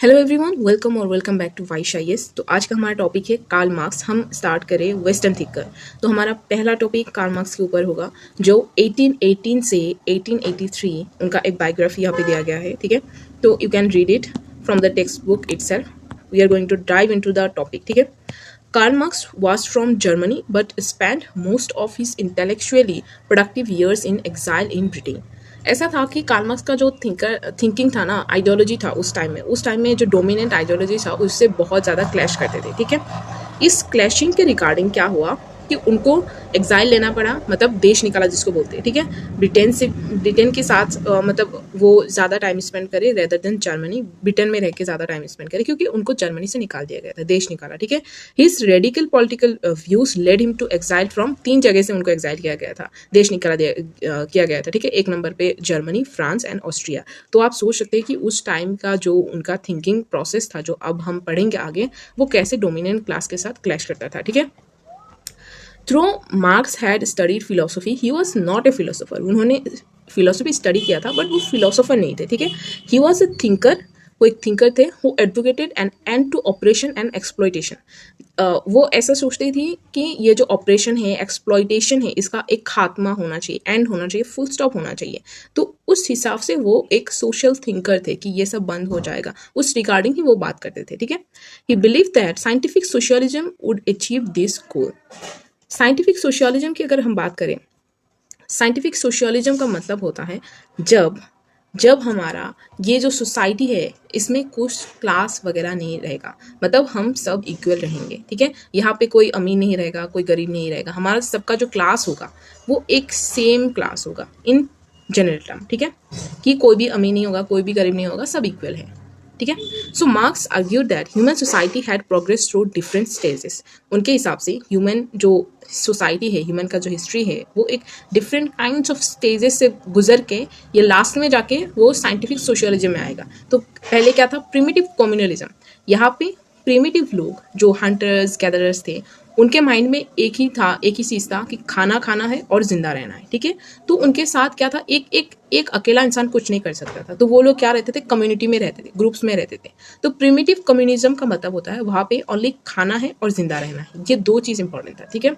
Hello everyone, welcome और welcome back to वाइशा। Yes, तो आज का हमारा टॉपिक है कार्ल मार्क्स। हम स्टार्ट करें वेस्टर्न थिंकर। तो हमारा पहला टॉपिक कार्ल मार्क्स के ऊपर होगा, जो 1818 से 1883 उनका एक बायोग्राफी यहाँ पे दिया गया है। ठीक है, तो you can read it from the text book itself. We are going to dive into the topic. ठीक है, Karl Marx was from Germany but spent most of his intellectually productive years in exile in Britain. ऐसा था कि Karl Marx का जो thinking था ना, ideology था उस टाइम में जो डोमिनेंट आइडियोलॉजी था उससे बहुत ज़्यादा क्लैश करते थे। ठीक है, इस क्लैशिंग के रिगार्डिंग क्या हुआ कि उनको एग्जाइल लेना पड़ा, मतलब देश निकाला जिसको बोलते हैं। ठीक है, ब्रिटेन के साथ मतलब वो ज़्यादा टाइम स्पेंड करे रेदर देन जर्मनी। ब्रिटेन में रह के ज़्यादा टाइम स्पेंड करे क्योंकि उनको जर्मनी से निकाल दिया गया था, देश निकाला। ठीक है, his radical political views led him to exile from 3 जगह से उनको एग्जाइल किया गया था, देश निकाला किया गया था। ठीक है, 1 नंबर पे जर्मनी, फ्रांस एंड ऑस्ट्रिया। तो आप सोच सकते हैं कि उस टाइम का जो उनका थिंकिंग प्रोसेस था, जो अब हम पढ़ेंगे आगे, वो कैसे डोमिनेंट क्लास के साथ क्लैश करता था। ठीक है, Though Marx had studied philosophy, he was not a philosopher. उन्होंने philosophy स्टडी किया था बट वो philosopher नहीं थे। ठीक है, he was a thinker, वो एक थिंकर थे। who advocated an end to oppression and exploitation. वो ऐसा सोचते थी कि ये जो ऑपरेशन है, एक्सप्लॉइटेशन है, इसका एक खात्मा होना चाहिए, एंड होना चाहिए, फुल स्टॉप होना चाहिए। तो उस हिसाब से वो एक सोशल थिंकर थे कि ये सब बंद हो जाएगा, उस रिगार्डिंग ही वो बात करते थे। ठीक है, he believed that scientific socialism would achieve this goal. Scientific socialism की अगर हम बात करें, साइंटिफिक सोशियोलिज्म का मतलब होता है जब हमारा ये जो सोसाइटी है इसमें कुछ क्लास वगैरह नहीं रहेगा, मतलब हम सब इक्वल रहेंगे। ठीक है, यहाँ पे कोई अमीर नहीं रहेगा, कोई गरीब नहीं रहेगा, हमारा सबका जो क्लास होगा वो एक सेम क्लास होगा इन जनरल टर्म। ठीक है, कि कोई भी अमीर नहीं होगा, कोई भी गरीब नहीं होगा, सब इक्वल है। ठीक है, so Marx argued that human society had progress through different stages. उनके हिसाब से ह्यूमन जो सोसाइटी है, ह्यूमन का जो हिस्ट्री है, वो एक डिफरेंट काइंड्स ऑफ स्टेजेस से गुजर के ये लास्ट में जाके वो साइंटिफिक सोशियोलिज्म में आएगा। तो पहले क्या था, प्रिमिटिव कम्युनलिज्म। यहाँ पे प्रिमिटिव लोग जो हंटर्स गैदरर्स थे, उनके माइंड में एक ही चीज़ था कि खाना खाना है और जिंदा रहना है। ठीक है, तो उनके साथ क्या था, एक अकेला इंसान कुछ नहीं कर सकता था। तो वो लोग क्या रहते थे, कम्युनिटी में रहते थे, ग्रुप्स में रहते थे। तो प्रिमिटिव कम्युनिज्म का मतलब होता है वहाँ पे ओनली खाना है और जिंदा रहना है, ये 2 चीज़ इंपॉर्टेंट था। ठीक है,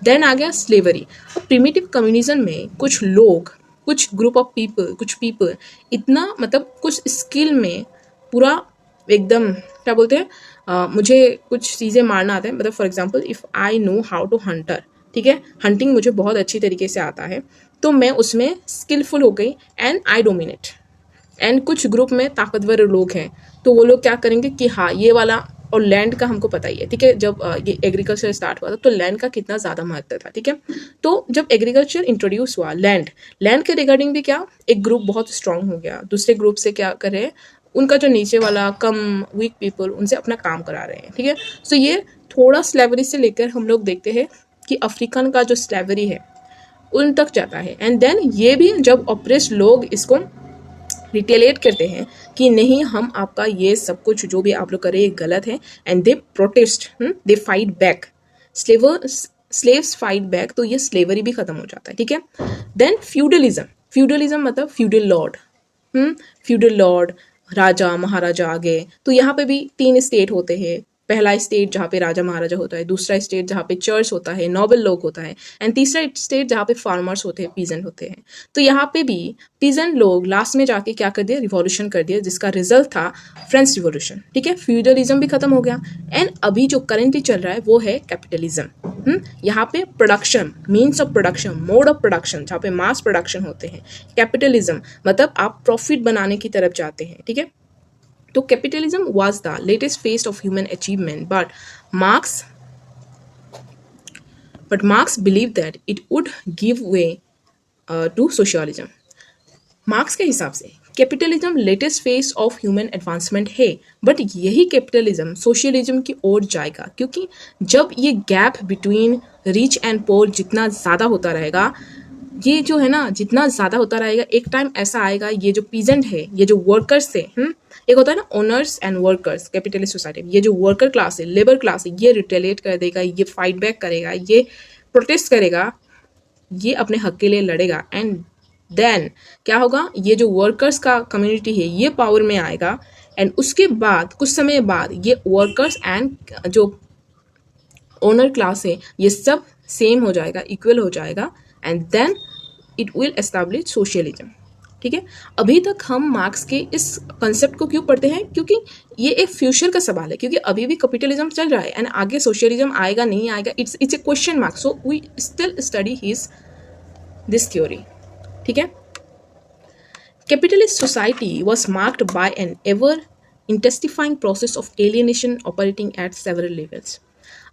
देन आ गया स्लेवरी। और प्रिमिटिव कम्युनिज्म में कुछ लोग, कुछ ग्रुप ऑफ पीपल, कुछ पीपल इतना मतलब कुछ स्किल में पूरा एकदम क्या बोलते हैं, मुझे कुछ चीज़ें मारना आता है, मतलब for example if I know how to hunter. ठीक है, हंटिंग मुझे बहुत अच्छी तरीके से आता है, तो मैं उसमें स्किलफुल हो गई एंड आई डोमिनेट। एंड कुछ ग्रुप में ताकतवर लोग हैं, तो वो लोग क्या करेंगे कि हाँ ये वाला, और लैंड का हमको पता ही है। ठीक है, जब ये एग्रीकल्चर स्टार्ट हुआ था तो लैंड का कितना ज़्यादा महत्व था। ठीक है, तो जब एग्रीकल्चर इंट्रोड्यूस हुआ, लैंड के रिगार्डिंग भी क्या, एक ग्रुप बहुत स्ट्रांग हो गया, दूसरे ग्रुप से क्या कर रहे हैं, उनका जो नीचे वाला कम वीक पीपल, उनसे अपना काम करा रहे हैं। ठीक है, सो ये थोड़ा स्लेवरी से लेकर हम लोग देखते हैं कि अफ्रीकन का जो स्लेवरी है उन तक जाता है। एंड देन ये भी जब ऑपरेस्ड लोग इसको रिटेलिएट करते हैं कि नहीं, हम आपका ये सब कुछ जो भी आप लोग कर रहे हैं ये गलत है, and they protest, they fight back, slaves fight back, तो ये स्लेवरी भी खत्म हो जाता है। ठीक है, देन फ्यूडलिज्म मतलब फ्यूडल लॉर्ड, राजा महाराजा आ गए। तो यहाँ पे भी 3 स्टेट होते हैं। पहला स्टेट जहाँ पे राजा महाराजा होता है, दूसरा स्टेट जहाँ पे चर्च होता है, नोबल लोग होता है, एंड तीसरा स्टेट जहाँ पे फार्मर्स होते हैं, पीजेंट होते हैं। तो यहाँ पे भी पीजेंट लोग लास्ट में जाके क्या कर दिया, रिवॉल्यूशन कर दिया, जिसका रिजल्ट था फ्रेंच रिवॉल्यूशन। ठीक है, फ्यूडलिज्म भी खत्म हो गया, एंड अभी जो करंटली चल रहा है वो है कैपिटलिज्म। यहाँ पे production, means of production, mode of production, जहाँ पे मास प्रोडक्शन होते हैं। कैपिटलिज्म मतलब आप प्रॉफिट बनाने की तरफ जाते हैं। ठीक है, तो capitalism was the latest phase of human achievement, but Marx believed that it would give way to socialism. Marks के हिसाब से capitalism latest phase of human advancement है, बट यही कैपिटलिज्म सोशलिज्म की ओर जाएगा, क्योंकि जब ये gap between rich and pour जितना ज़्यादा होता रहेगा, ये जो है ना, जितना ज़्यादा होता रहेगा, एक टाइम ऐसा आएगा ये जो पीजेंट है, ये जो वर्कर्स है, एक होता है ना owners and workers capitalist society में, ये जो वर्कर क्लास है, लेबर क्लास है, ये रिटेलिएट कर देगा, ये फाइट बैक करेगा, ये प्रोटेस्ट करेगा, ये अपने हक के लिए लड़ेगा। एंड देन क्या होगा, ये जो वर्कर्स का कम्युनिटी है ये पावर में आएगा, एंड उसके बाद कुछ समय बाद ये वर्कर्स एंड जो ओनर क्लास है ये सब सेम हो जाएगा, इक्वल हो जाएगा, and then it will establish socialism. ठीक है, अभी तक हम मार्क्स के इस कंसेप्ट को क्यों पढ़ते हैं, क्योंकि ये एक फ्यूचर का सवाल है, क्योंकि अभी भी कैपिटलिज्म चल रहा है एंड आगे सोशलिज्म आएगा नहीं आएगा, it's a question mark, so we still study his this theory. ठीक है, capitalist society was marked by an ever intensifying process of alienation operating at several levels।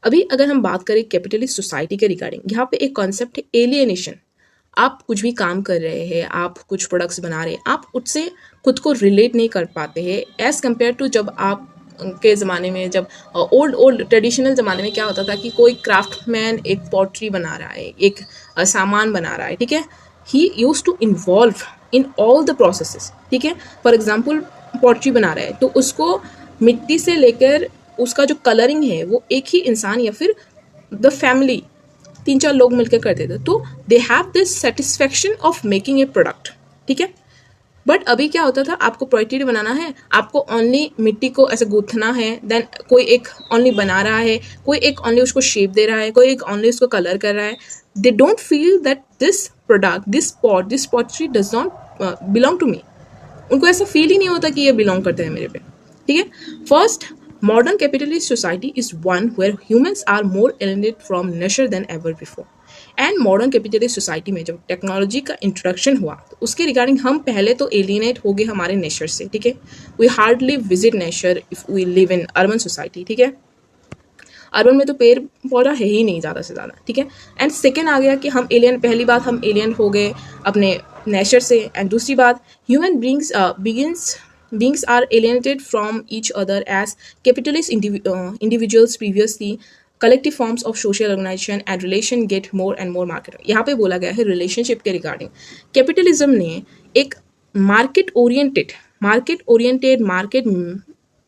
अभी अगर हम बात करें कैपिटलिस्ट सोसाइटी के रिगार्डिंग, यहाँ पे एक कॉन्सेप्ट है एलियनेशन। आप कुछ भी काम कर रहे हैं, आप कुछ प्रोडक्ट्स बना रहे हैं, आप उससे खुद को रिलेट नहीं कर पाते हैं एज कम्पेयर टू जब आप के ज़माने में, जब ओल्ड ट्रेडिशनल ज़माने में क्या होता था कि कोई क्राफ्टमैन एक पॉटरी बना रहा है, एक सामान बना रहा है। ठीक है, he use to involve in all the processes. ठीक है, फॉर एग्जाम्पल पॉटरी बना रहा है तो उसको मिट्टी से लेकर उसका जो कलरिंग है वो एक ही इंसान या फिर द फैमिली 3-4 लोग मिलकर करते थे, तो they have this satisfaction of making a product. ठीक है, बट अभी क्या होता था, आपको पोएट्री बनाना है, आपको ओनली मिट्टी को ऐसे गूंथना है, देन कोई एक ओनली बना रहा है, कोई एक ओनली उसको शेप दे रहा है, कोई एक ओनली उसको कलर कर रहा है। They don't feel that this product, this poetry does not belong to me. उनको ऐसा फील ही नहीं होता कि ये बिलोंग करते हैं मेरे पे। ठीक है, first modern capitalist society is one where humans are more alienated from nature than ever before. And modern capitalist society में जब टेक्नोलॉजी का इंट्रोडक्शन हुआ तो उसके रिगार्डिंग हम पहले तो एलिनेट हो गए हमारे नेचर से। ठीक है, we hardly visit nature if we live in urban society. ठीक है, अर्बन में तो पेड़ पौधा है ही नहीं ज़्यादा से ज़्यादा। ठीक है, एंड सेकेंड आ गया कि हम एलियन, पहली बात हम एलियन हो गए अपने नेचर से, एंड दूसरी बात human beings are alienated from each other as capitalist individuals previously collective forms of social organization and relation get more and more market। यहाँ पे बोला गया है रिलेशनशिप के रिगार्डिंग, कैपिटलिज्म ने एक मार्केट ओरिएंटेड मार्केट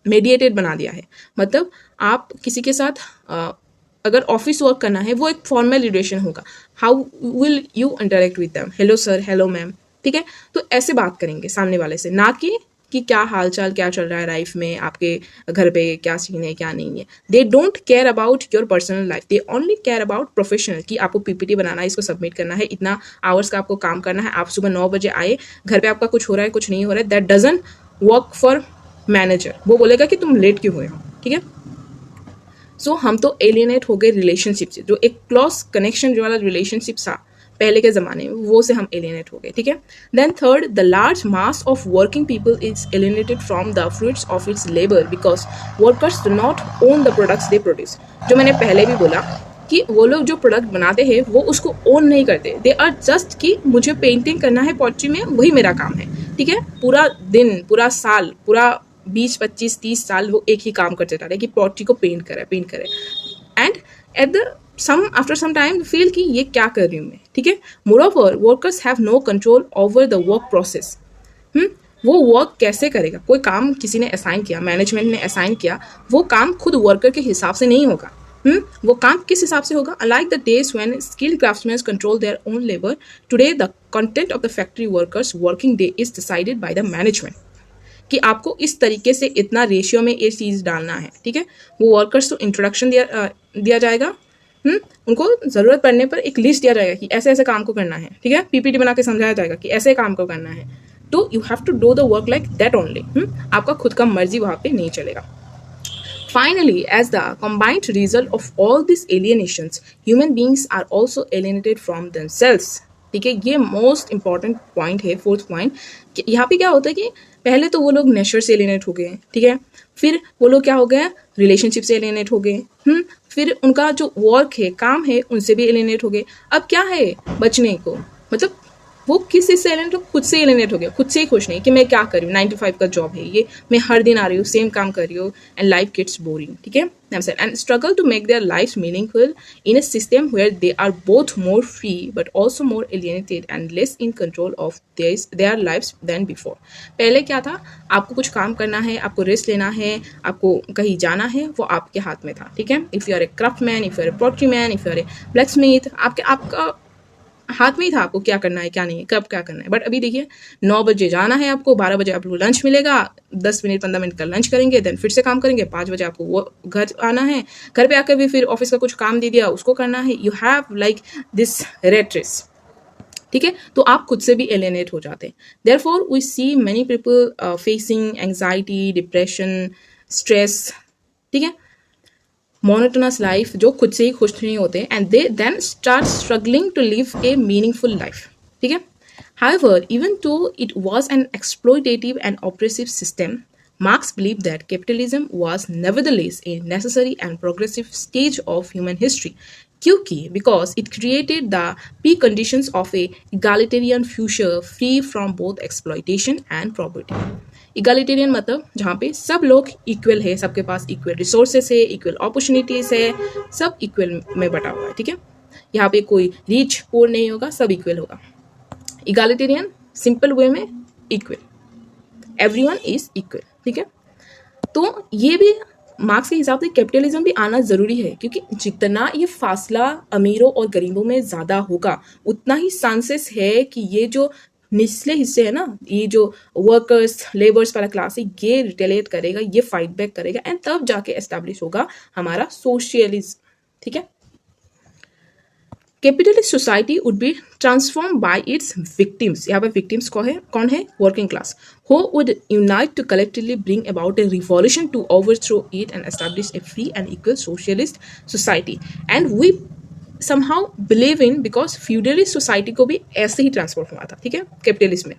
मेडिएटेड बना दिया है। मतलब आप किसी के साथ अगर ऑफिस वर्क करना है वो एक फॉर्मल रिलेशन होगा, how will you interact with them, hello sir, hello ma'am. ठीक है, तो ऐसे बात करेंगे सामने वाले से, ना कि क्या हाल चाल, क्या चल रहा है लाइफ में, आपके घर पे क्या सीन है क्या नहीं है। They don't care about your personal life, they only care about professional, कि आपको पीपीटी बनाना है, इसको सबमिट करना है, इतना आवर्स का आपको काम करना है, आप सुबह 9 बजे आए, घर पे आपका कुछ हो रहा है कुछ नहीं हो रहा है, that doesn't work for manager. वो बोलेगा कि तुम लेट क्यों हुए हो। ठीक है, सो हम तो एलियनेट हो गए रिलेशनशिप से, जो एक क्लोज कनेक्शन वाला रिलेशनशिप था पहले के ज़माने में, वो से हम एलियनेट हो गए। ठीक है, then third the large mass of working people is alienated from the fruits of its labour because workers do not own the products they produce. जो मैंने पहले भी बोला कि वो लोग जो प्रोडक्ट बनाते हैं वो उसको ओन नहीं करते, दे आर जस्ट कि मुझे पेंटिंग करना है पॉटरी में, वही मेरा काम है। ठीक है, पूरा दिन, पूरा साल, पूरा 20, 25, 30 साल वो एक ही काम करते रहे कि पॉटरी को पेंट करे, and at the after some time feel कि ये क्या कर रही हूँ मैं। ठीक है, moreover workers have no control over the work process। वो वर्क कैसे करेगा, कोई काम किसी ने असाइन किया, मैनेजमेंट ने असाइन किया, वो काम खुद वर्कर के हिसाब से नहीं होगा। वो काम किस हिसाब से होगा, unlike the days when skilled craftsmen control their own labor, today the content of the factory workers working day is decided by the management। कि आपको इस तरीके से इतना रेशियो में ये चीज़ डालना है। ठीक है, वो वर्कर्स को इंट्रोडक्शन दिया जाएगा, उनको ज़रूरत पड़ने पर एक लिस्ट दिया जाएगा कि ऐसे ऐसे काम को करना है। ठीक है, पीपीटी बना के समझाया जाएगा कि ऐसे काम को करना है, तो you have to do the work like that only. आपका खुद का मर्जी वहाँ पे नहीं चलेगा। Finally, as the combined result of all these alienations, human beings are also alienated from themselves। ठीक है, ये मोस्ट इंपॉर्टेंट पॉइंट है, फोर्थ पॉइंट। यहाँ पे क्या होता है कि पहले तो वो लोग नेचर से एलिनेट हो गए। ठीक है, फिर वो लोग क्या हो गए, रिलेशनशिप से एलिनेट हो गए। फिर उनका जो वर्क है, काम है, उनसे भी एलिनेट हो गए। अब क्या है बचने को, मतलब वो किस चीज़ से एलिनेट हो, खुद से एलिनेट हो गया, खुद से ही खुश नहीं कि मैं क्या कर रही हूँ, 9 to 5 का जॉब है ये, मैं हर दिन आ रही हूँ, सेम काम कर रही हूँ, एंड लाइफ गेट्स बोरिंग। ठीक है, and struggle to make their life meaningful in a system where they are both more free but also more alienated and less in control of their lifes than before. पहले क्या था, आपको कुछ काम करना है, आपको रेस्ट लेना है, आपको कहीं जाना है, वो आपके हाथ में था। ठीक है, if you are a craftman, if you are a pottery man, if you are a blacksmith, आपका हाथ में ही था आपको क्या करना है क्या नहीं है, कब क्या करना है। बट अभी देखिए 9 बजे जाना है आपको, 12 बजे आपको लंच मिलेगा, 10 मिनट 15 मिनट का लंच करेंगे, देन फिर से काम करेंगे, 5 बजे आपको वो घर आना है, घर पे आकर भी फिर ऑफिस का कुछ काम दे दिया उसको करना है। You have like this rat race, ठीक है। तो आप खुद से भी एलिनेट हो जाते हैं। Therefore we see many people facing anxiety, depression, stress, ठीक है, मोनोटोनस लाइफ, जो खुद से ही खुश नहीं होते, and they then start struggling to live a meaningful life, ठीक है। However, even though it was an exploitative and oppressive system, Marx believed that capitalism was nevertheless a necessary and progressive stage of human history. क्योंकि because it created the preconditions of a egalitarian future free from both exploitation and property. Egalitarian मतलब जहाँ पे सब लोग equal है, सबके पास equal resources है, equal opportunities है, सब इक्वल में बटा हुआ है, ठीक है। यहाँ पे कोई रिच पुअर नहीं होगा, सब इक्वल होगा। इगालिटेरियन सिंपल वे में इक्वल, एवरीवन इज इक्वल, ठीक है। तो ये भी मार्क्स के हिसाब से कैपिटलिज्म भी आना ज़रूरी है, क्योंकि जितना ये फासला अमीरों और गरीबों में ज़्यादा होगा उतना ही चांसेस है कि ये जो निचले हिस्से है ना, ये जो वर्कर्स लेबर्स वाला क्लास है, ये रिटेलिएट करेगा, ये फाइट बैक करेगा, एंड तब जाके एस्टैब्लिश होगा हमारा सोशलिज्म, ठीक है। Capitalist society would be transform bye it's victims. यहाँ पर विक्टिम्स कौन है? Working class, who would unite to collectively bring about a revolution to overthrow it and establish a free and equal socialist society. And we somehow believe in, because feudalist society को भी ऐसे ही transform हुआ था, ठीक है, capitalism में।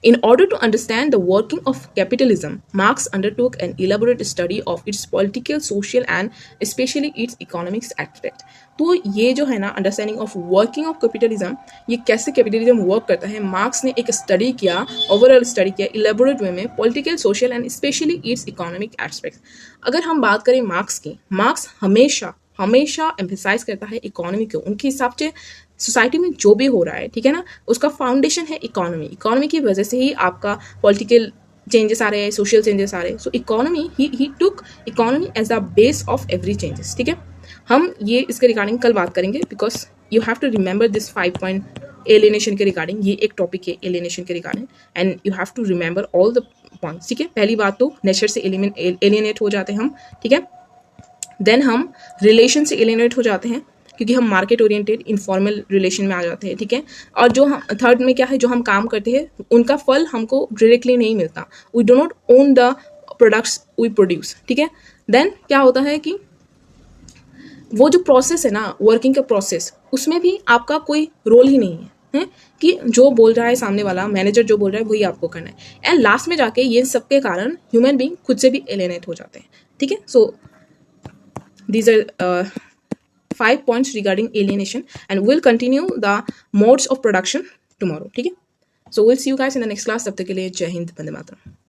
In order to understand the working of capitalism, Marx undertook an elaborate study of its political, social and especially its economics aspect. तो ये जो है ना understanding of working of capitalism, ये कैसे कैपिटलिज्म वर्क करता है, मार्क्स ने एक स्टडी किया, ओवरऑल स्टडी किया इलेबोरेट वे में, political, social and specially it's economic aspect. अगर हम बात करें मार्क्स की, मार्क्स हमेशा हमेशा एम्फेसाइज करता है इकोनॉमी को। उनके हिसाब से सोसाइटी में जो भी हो रहा है, ठीक है ना, उसका फाउंडेशन है इकोनॉमी। इकोनॉमी की वजह से ही आपका पॉलिटिकल चेंजेस आ रहे हैं, सोशल चेंजेस आ रहे हैं। So economy, he took economy as a base of every changes, ठीक है। हम ये इसके रिगार्डिंग कल बात करेंगे, because you have to remember this 5 point alienation के रिगार्डिंग। ये एक टॉपिक है एलिनेशन के regarding, and you have to remember all the points, ठीक है। पहली बात तो नेचर से एलिनेट हो जाते हैं हम, ठीक है। देन हम रिलेशन से एलिनेट हो जाते हैं, क्योंकि हम मार्केट ओरिएंटेड इनफॉर्मल रिलेशन में आ जाते हैं, ठीक है। और जो हम थर्ड में क्या है, जो हम काम करते हैं उनका फल हमको डायरेक्टली नहीं मिलता, we do not own the products we produce, ठीक है। देन क्या होता है कि वो जो प्रोसेस है ना, वर्किंग का प्रोसेस, उसमें भी आपका कोई रोल ही नहीं है, कि जो बोल रहा है सामने वाला मैनेजर, जो बोल रहा है वही आपको करना है। एंड लास्ट में जाके ये सब के कारण ह्यूमन बीइंग खुद से भी एलिनेट हो जाते हैं, ठीक है। सो these are 5 points regarding alienation, and we'll continue the modes of production tomorrow, ठीक है। So we'll see you guys in the next class. तब तक के लिए जय हिंद, वंदे मातरम।